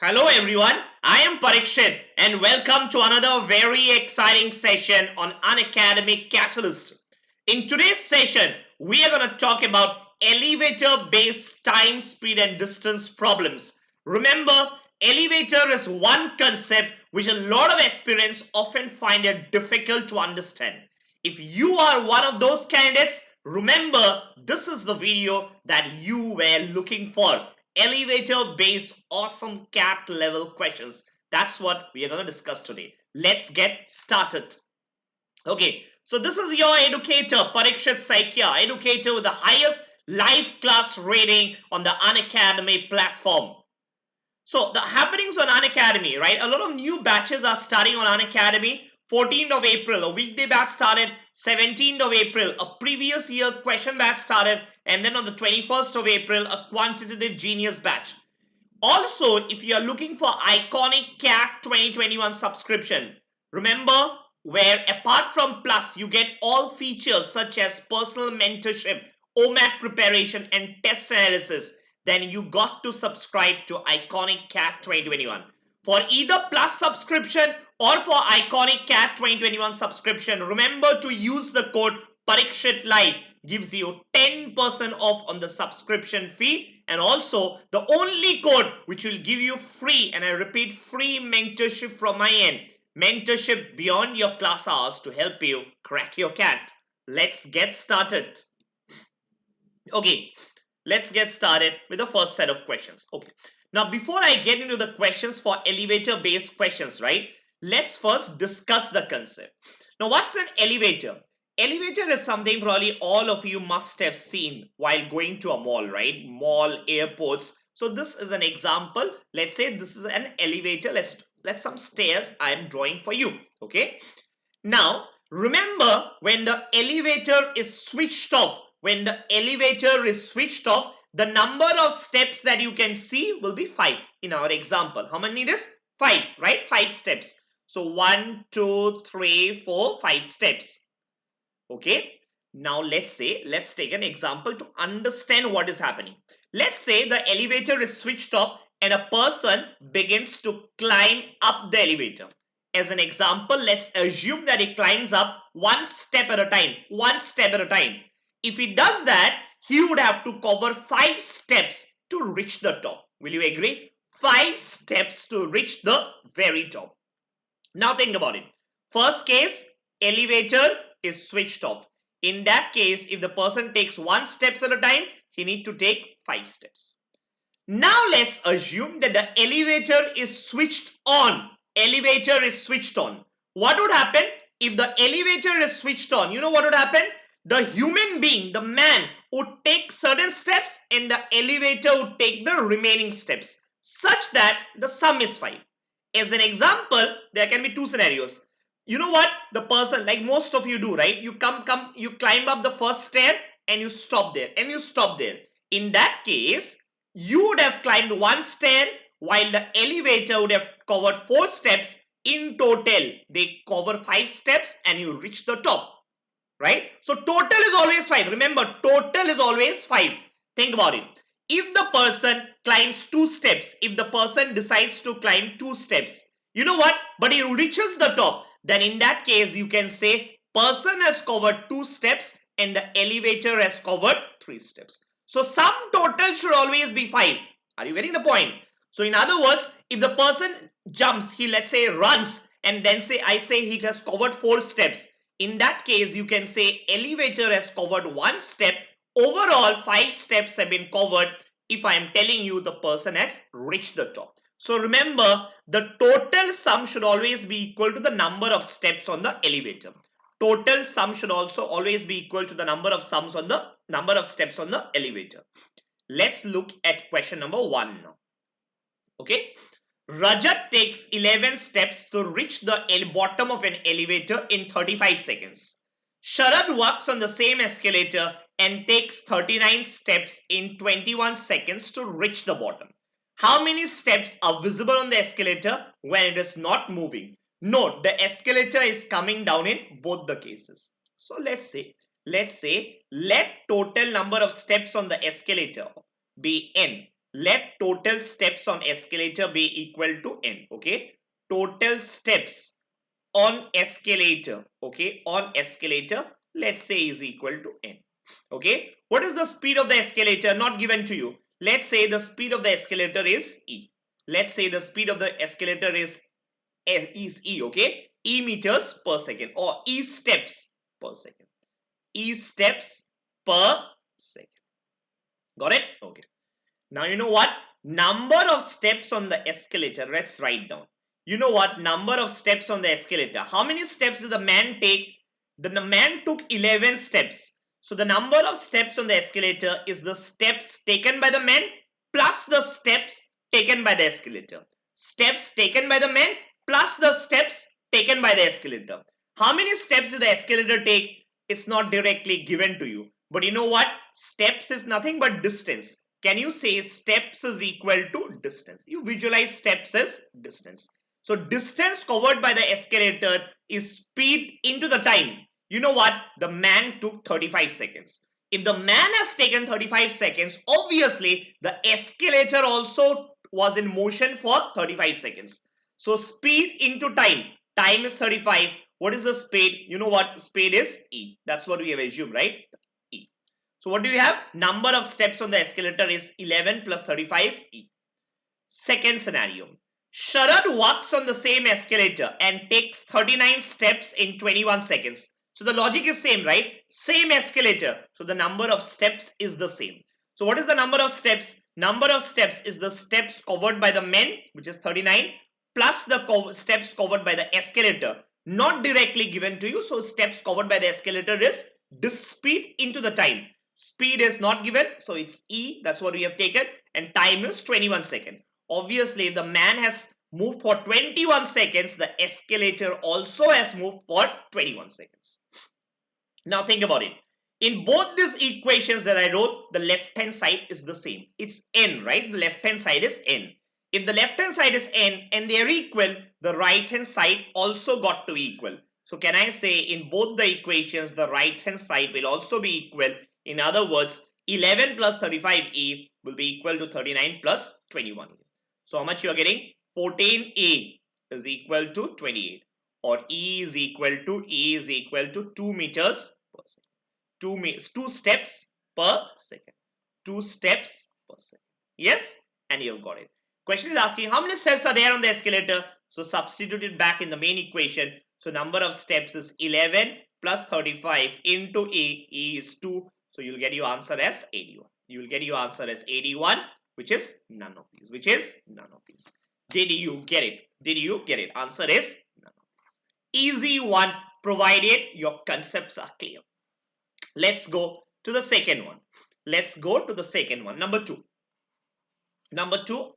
Hello everyone, I am Parikshit and welcome to another very exciting session on Unacademy CAT-alyst. In today's session, we are going to talk about elevator-based time, speed and distance problems. Remember, elevator is one concept which a lot of aspirants often find it difficult to understand. If you are one of those candidates, remember this is the video that you were looking for. Elevator based awesome CAT level questions. That's what we are going to discuss today. Let's get started. Okay, so this is your educator, Parikshit Saikia, educator with the highest live class rating on the Unacademy platform. So the happenings on Unacademy, right? A lot of new batches are starting on Unacademy. 14th of April, a weekday batch started. 17th of April, a previous year question batch started. And then on the 21st of April, a quantitative genius batch. Also, if you are looking for iconic CAT 2021 subscription, remember where apart from Plus, you get all features such as personal mentorship, OMAT preparation and test analysis, then you got to subscribe to iconic CAT 2021. For either Plus subscription or for iconic CAT 2021 subscription, remember to use the code Parikshit Live. Gives you 10% off on the subscription fee, and also the only code which will give you free, and I repeat, free mentorship from my end. Mentorship beyond your class hours to help you crack your CAT. Let's get started. Okay, let's get started with the first set of questions. Okay, now before I get into the questions for elevator based questions, right, let's first discuss the concept. Now, what's an elevator? Elevator is something probably all of you must have seen while going to a mall, right? Mall, airports. So this is an example. Let's say this is an elevator. Let's some stairs I am drawing for you. Okay. Now, remember when the elevator is switched off, the number of steps that you can see will be 5 in our example. How many it is? 5, right? 5 steps. So 1, 2, 3, 4, 5 steps. Okay, now let's take an example to understand what is happening. Let's say the elevator is switched off and a person begins to climb up the elevator. As an example, let's assume that he climbs up one step at a time. If he does that, he would have to cover 5 steps to reach the top. Will you agree? 5 steps to reach the very top. Now think about it. First case, elevator is switched off. In that case, if the person takes 1 steps at a time, he needs to take 5 steps. Now let's assume that the elevator is switched on. What would happen if the elevator is switched on? You know what would happen? The human being, the man, would take certain steps and the elevator would take the remaining steps such that the sum is 5. As an example, there can be 2 scenarios. You know what? The person, like most of you do, right? You you climb up the first stair and you stop there. In that case, you would have climbed 1 stair while the elevator would have covered 4 steps. In total, they cover 5 steps and you reach the top, right? So total is always 5. Remember, total is always 5. Think about it. If the person climbs 2 steps, if the person decides to climb 2 steps, you know what? But he reaches the top. Then in that case, you can say person has covered 2 steps and the elevator has covered 3 steps. So sum total should always be 5. Are you getting the point? So in other words, if the person jumps, he let's say runs and then I say he has covered 4 steps. In that case, you can say elevator has covered 1 step. Overall, 5 steps have been covered if I am telling you the person has reached the top. So remember, the total sum should always be equal to the number of steps on the elevator. Total sum should also always be equal to the number of steps on the elevator. Let's look at question number 1 now. Okay. Rajat takes 11 steps to reach the bottom of an elevator in 35 seconds. Sharad walks on the same escalator and takes 39 steps in 21 seconds to reach the bottom. How many steps are visible on the escalator when it is not moving? Note, the escalator is coming down in both the cases. So let's say, let total number of steps on the escalator be n. let total steps on escalator be equal to n. Okay, total steps on escalator, okay, on escalator, let's say is equal to n. Okay, what is the speed of the escalator? Not given to you. Let's say the speed of the escalator is e. Let's say the speed of the escalator is e, okay, e meters per second or e steps per second. E steps per second. Got it? Okay. Now you know what? Number of steps on the escalator. Let's write down. You know what? Number of steps on the escalator. How many steps did the man take? The man took 11 steps. So the number of steps on the escalator is the steps taken by the man plus the steps taken by the escalator. Steps taken by the man plus the steps taken by the escalator. How many steps did the escalator take? It's not directly given to you. But you know what? Steps is nothing but distance. Can you say steps is equal to distance? You visualize steps as distance. So distance covered by the escalator is speed into the time. You know what? The man took 35 seconds. If the man has taken 35 seconds, obviously the escalator also was in motion for 35 seconds. So speed into time. Time is 35. What is the speed? You know what? Speed is E. That's what we have assumed, right? E. So what do we have? Number of steps on the escalator is 11 plus 35 E. Second scenario. Sharad walks on the same escalator and takes 39 steps in 21 seconds. So the logic is same, right? Same escalator. So the number of steps is the same. So what is the number of steps? Number of steps is the steps covered by the men, which is 39, plus the steps covered by the escalator. Not directly given to you. So steps covered by the escalator is this speed into the time. Speed is not given. So it's E. That's what we have taken. And time is 21 seconds. Obviously, if the man has moved for 21 seconds, the escalator also has moved for 21 seconds. Now think about it. In both these equations that I wrote, the left-hand side is the same. It's n, right? The left-hand side is n. If the left-hand side is n and they are equal, the right-hand side also got to equal. So can I say in both the equations, the right-hand side will also be equal. In other words, 11 plus 35e will be equal to 39 plus 21. So how much you are getting? 14a is equal to 28, or E is equal to 2 meters per second. 2 steps per second. 2 steps per second. Yes, and you've got it. Question is asking how many steps are there on the escalator. So substitute it back in the main equation. So number of steps is 11 plus 35 into E. E is 2. So you'll get your answer as 81. You will get your answer as 81, which is none of these. Which is none of these. Did you get it? Did you get it? Answer is none of these. Easy one, provided your concepts are clear. Let's go to the second one. Let's go to the second one. Number 2. Number 2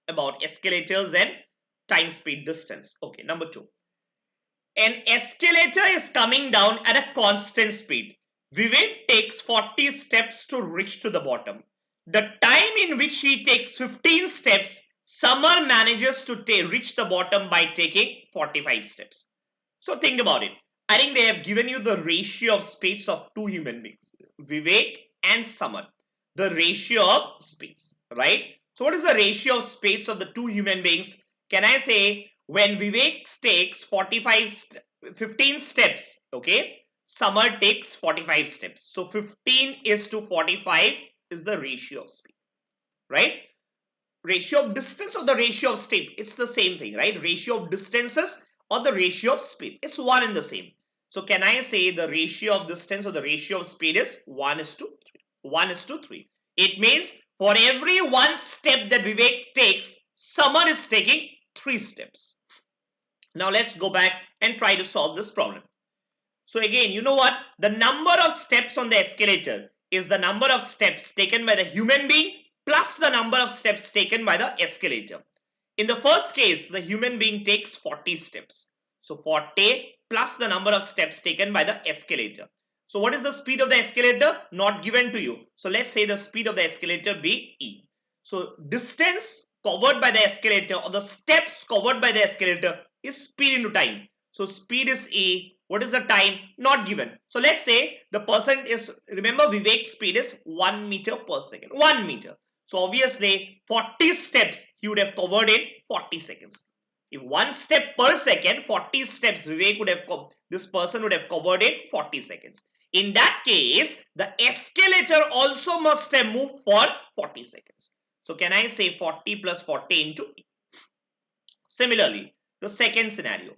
about escalators and time, speed, distance. Okay, number 2. An escalator is coming down at a constant speed. Vivek takes 40 steps to reach to the bottom. The time in which he takes 15 steps, Samar manages to reach the bottom by taking 45 steps. So think about it. I think they have given you the ratio of speeds of 2 human beings, Vivek and Samar. The ratio of speeds, right? So what is the ratio of speeds of the 2 human beings? Can I say when Vivek takes 15 steps, okay, Samar takes 45 steps. So 15 is to 45 is the ratio of speed, right? Ratio of distance or the ratio of speed, it's the same thing, right? Ratio of distances or the ratio of speed, it's one and the same. So can I say the ratio of distance or the ratio of speed is 1 is to 3. 1 is to 3. It means for every 1 step that Vivek takes, Samar is taking 3 steps. Now let's go back and try to solve this problem. So again, you know what? The number of steps on the escalator is the number of steps taken by the human being plus the number of steps taken by the escalator. In the first case, the human being takes 40 steps. So 40 plus the number of steps taken by the escalator. So what is the speed of the escalator? Not given to you. So let's say the speed of the escalator be E. So distance covered by the escalator or the steps covered by the escalator is speed into time. So speed is E. What is the time? Not given. So let's say the person is, remember Vivek's speed is 1 meter per second. 1 meter. So obviously 40 steps he would have covered in 40 seconds. If 1 step per second, 40 steps Vivek would have this person would have covered in 40 seconds. In that case, the escalator also must have moved for 40 seconds. So can I say 40 plus 40 into E? Similarly, the second scenario.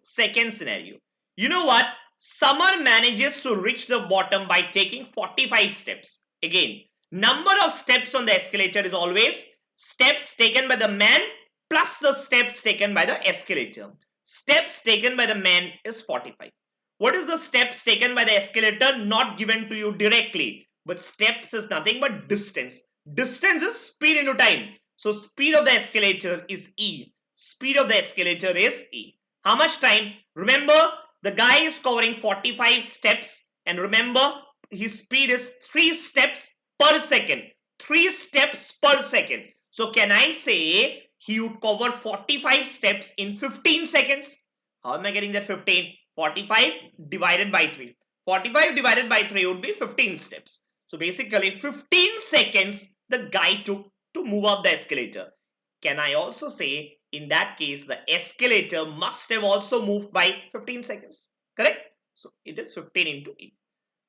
You know what? Summer manages to reach the bottom by taking 45 steps. Again, number of steps on the escalator is always steps taken by the man plus the steps taken by the escalator. Steps taken by the man is 45. What is the steps taken by the escalator? Not given to you directly, but steps is nothing but distance. Distance is speed into time. So speed of the escalator is E. Speed of the escalator is E. How much time? Remember, the guy is covering 45 steps, and remember his speed is 3 steps per second. 3 steps per second. So can I say he would cover 45 steps in 15 seconds? How am I getting that 15? 45 divided by 3. 45 divided by 3 would be 15 steps. So basically 15 seconds the guy took to move up the escalator. Can I also say in that case the escalator must have also moved by 15 seconds? Correct? So it is 15 into E.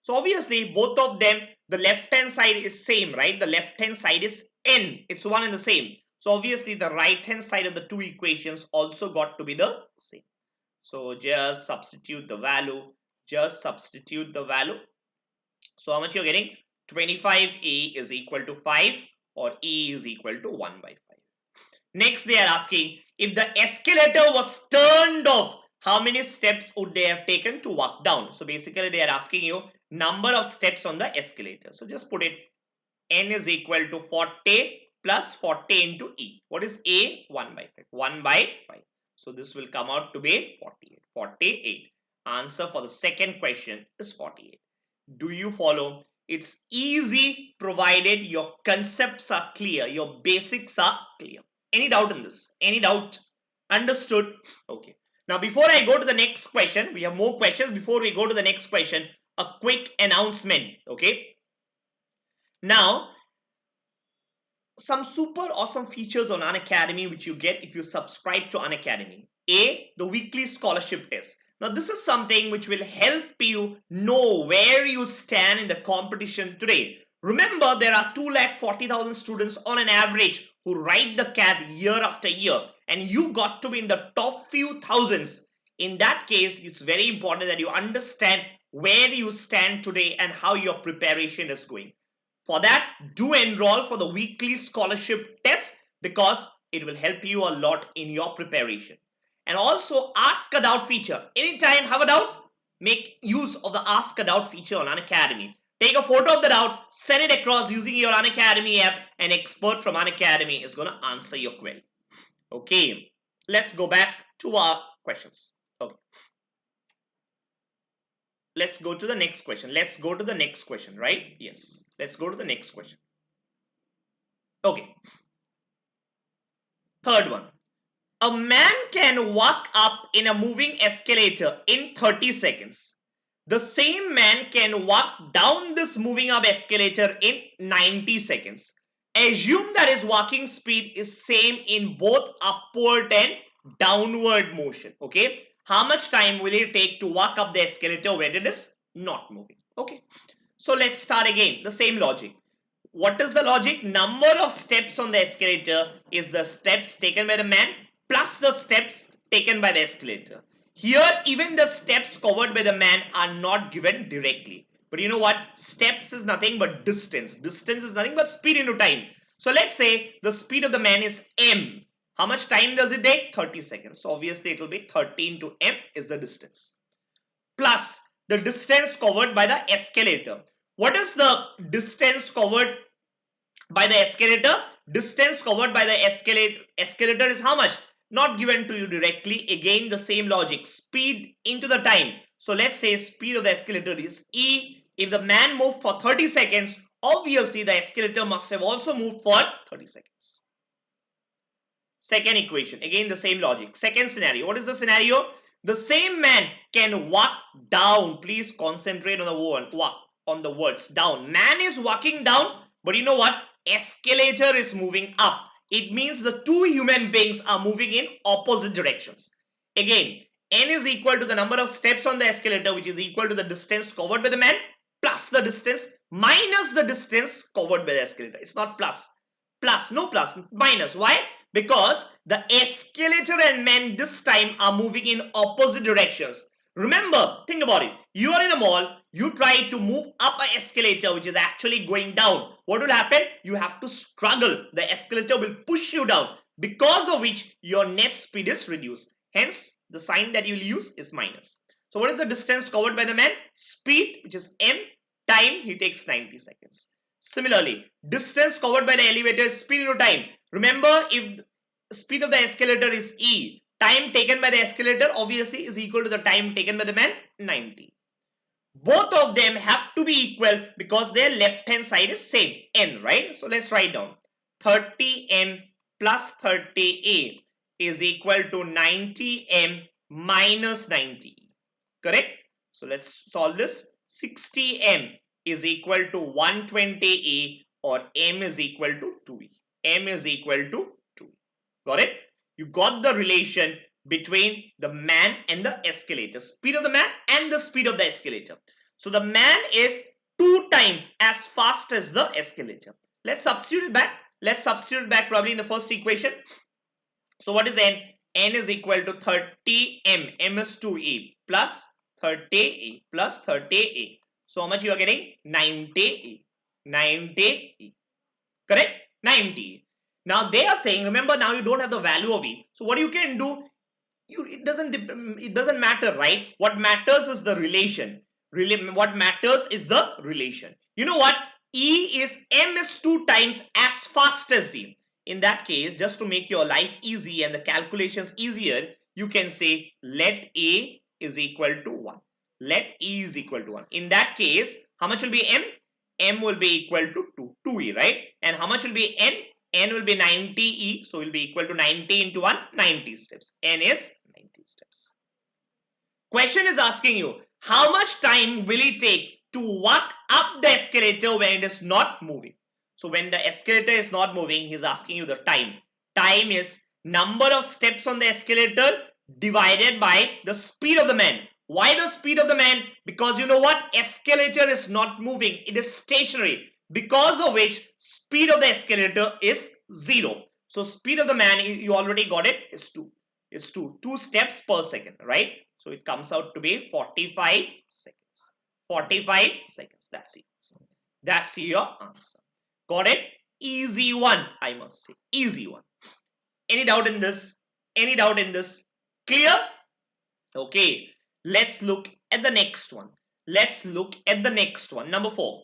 So obviously both of them, the left hand side is same, right? The left hand side is N. It's one and the same. So obviously the right hand side of the two equations also got to be the same. So just substitute the value. So how much you're getting? 25A is equal to 5 or E is equal to 1 by 5. Next they are asking, if the escalator was turned off, how many steps would they have taken to walk down? So basically they are asking you number of steps on the escalator. So just put it, N is equal to 40 plus 40 into E. What is A? 1 by 5. 1 by 5. So this will come out to be 48. 48. Answer for the second question is 48. Do you follow? It's easy provided your concepts are clear, your basics are clear. Any doubt in this? Any doubt? Understood? Okay. Now before I go to the next question, we have more questions. Before we go to the next question, a quick announcement. Okay. Now, some super awesome features on Unacademy which you get if you subscribe to Unacademy. A, the weekly scholarship test. Now this is something which will help you know where you stand in the competition today. Remember, there are 240,000 students on an average who write the CAT year after year, and you got to be in the top few thousands. In that case, it's very important that you understand where you stand today and how your preparation is going. For that, do enroll for the weekly scholarship test because it will help you a lot in your preparation. And also ask a doubt feature. Anytime have a doubt, make use of the ask a doubt feature on Unacademy. Take a photo of the doubt, send it across using your Unacademy app. An expert from Unacademy is going to answer your query. Okay, let's go back to our questions. Okay. Let's go to the next question. Right? Yes. Let's go to the next question. Okay. Third one. A man can walk up in a moving escalator in 30 seconds. The same man can walk down this moving up escalator in 90 seconds. Assume that his walking speed is same in both upward and downward motion. Okay. How much time will it take to walk up the escalator when it is not moving? Okay. So let's start again. The same logic. What is the logic? Number of steps on the escalator is the steps taken by the man plus the steps taken by the escalator. Here, even the steps covered by the man are not given directly. But you know what? Steps is nothing but distance. Distance is nothing but speed into time. So let's say the speed of the man is m. How much time does it take? 30 seconds. So obviously it will be 30 into m is the distance. Plus the distance covered by the escalator. What is the distance covered by the escalator? Distance covered by the escalator is how much? Not given to you directly. Again, the same logic. Speed into the time. So let's say speed of the escalator is E. If the man moved for 30 seconds, obviously the escalator must have also moved for 30 seconds. Second equation. Again, the same logic. Second scenario. What is the scenario? The same man can walk down. Please concentrate on the word walk, on the words down. Man is walking down, but you know what? escalator is moving up, it means the two human beings are moving in opposite directions. Again, n is equal to the number of steps on the escalator, which is equal to the distance covered by the man plus the distance minus the distance covered by the escalator. It's not plus. Plus, no plus, minus. Why? Because the escalator and man this time are moving in opposite directions. Remember, think about it. You are in a mall, you try to move up an escalator which is actually going down. What will happen? You have to struggle. The escalator will push you down, because of which your net speed is reduced. Hence, the sign that you will use is minus. So what is the distance covered by the man? Speed, which is m, time, he takes 90 seconds. Similarly, distance covered by the elevator is speed into time. Remember, if the speed of the escalator is e, time taken by the escalator obviously is equal to the time taken by the man, 90. Both of them have to be equal because their left hand side is same, n, right? So let's write down 30m plus 30a is equal to 90m minus 90. Correct? So let's solve this. 60m is equal to 120e, or m is equal to 2e. M is equal to 2. Got it? You got the relation between the man and the escalator. Speed of the man and the speed of the escalator. So the man is 2 times as fast as the escalator. Let's substitute it back. Let's substitute it back probably in the first equation. So what is n? N is equal to 30m. M is 2e plus 30e plus 30e. So how much you are getting? 90e. 90e. Correct? 90. Now they are saying, remember, now you don't have the value of e. So what you can do, it doesn't matter, right? What matters is the relation. What matters is the relation. You know what? E is m is 2 times as fast as e. In that case, just to make your life easy and the calculations easier, you can say let a is equal to 1. Let e is equal to 1. In that case, how much will be m? M will be equal to 2e, right? And how much will be n? N will be 90e, so it will be equal to 90 into 1, 90 steps. N is 90 steps. Question is asking you, how much time will it take to walk up the escalator when it is not moving? So when the escalator is not moving, he is asking you the time. Time is number of steps on the escalator divided by the speed of the man. Why the speed of the man? Because you know what? Escalator is not moving. It is stationary. Because of which speed of the escalator is 0. So speed of the man, you already got it, is 2. It's 2 steps per second, right? So it comes out to be 45 seconds. 45 seconds. That's it. That's your answer. Got it? Easy one, I must say. Easy one. Any doubt in this? Any doubt in this? Clear? Okay. Let's look at the next one. Let's look at the next one. Number 4.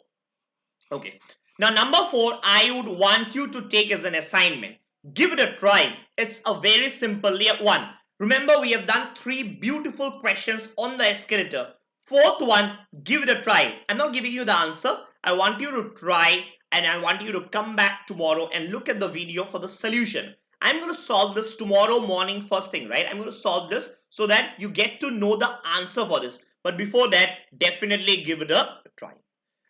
Okay. Now, number 4, I would want you to take as an assignment. Give it a try. It's a very simple one. Remember, we have done 3 beautiful questions on the escalator. 4th one, give it a try. I'm not giving you the answer. I want you to try, and I want you to come back tomorrow and look at the video for the solution. I'm going to solve this tomorrow morning first thing, right? I'm going to solve this so that you get to know the answer for this. But before that, definitely give it a try.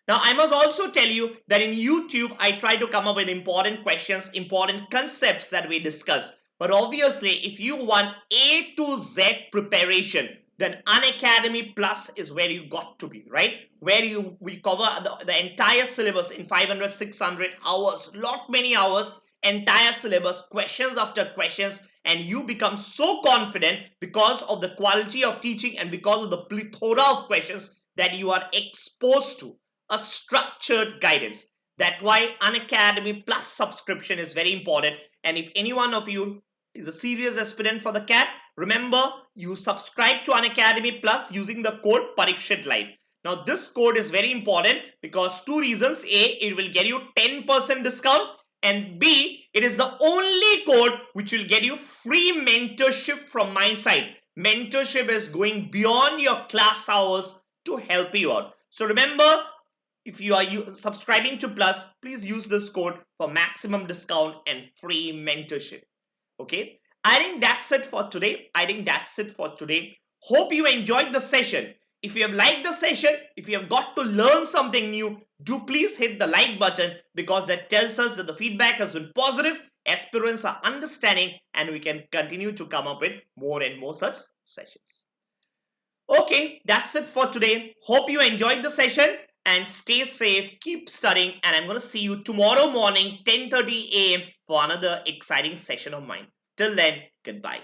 Now, I must also tell you that in YouTube, I try to come up with important questions, important concepts that we discuss. But obviously, if you want A to Z preparation, then Unacademy Plus is where you got to be, right? Where we cover the entire syllabus in 500, 600 hours, many hours, entire syllabus, questions after questions, and you become so confident because of the quality of teaching and because of the plethora of questions that you are exposed to. A structured guidance. That's why Unacademy Plus subscription is very important. And if any one of you is a serious aspirant for the CAT, remember, you subscribe to Unacademy Plus using the code Parikshit Live. Now, this code is very important because 2 reasons. A, it will get you 10% discount, and B, it is the only code which will get you free mentorship from my side. Mentorship is going beyond your class hours to help you out. So remember, if you are subscribing to Plus, please use this code for maximum discount and free mentorship. Okay, I think that's it for today. Hope you enjoyed the session. If you have liked the session, if you have got to learn something new, do please hit the like button, because that tells us that the feedback has been positive, aspirants are understanding, and we can continue to come up with more and more such sessions. Okay, that's it for today. Hope you enjoyed the session and stay safe, keep studying, and I'm going to see you tomorrow morning 10:30 a.m. for another exciting session of mine. Till then, goodbye.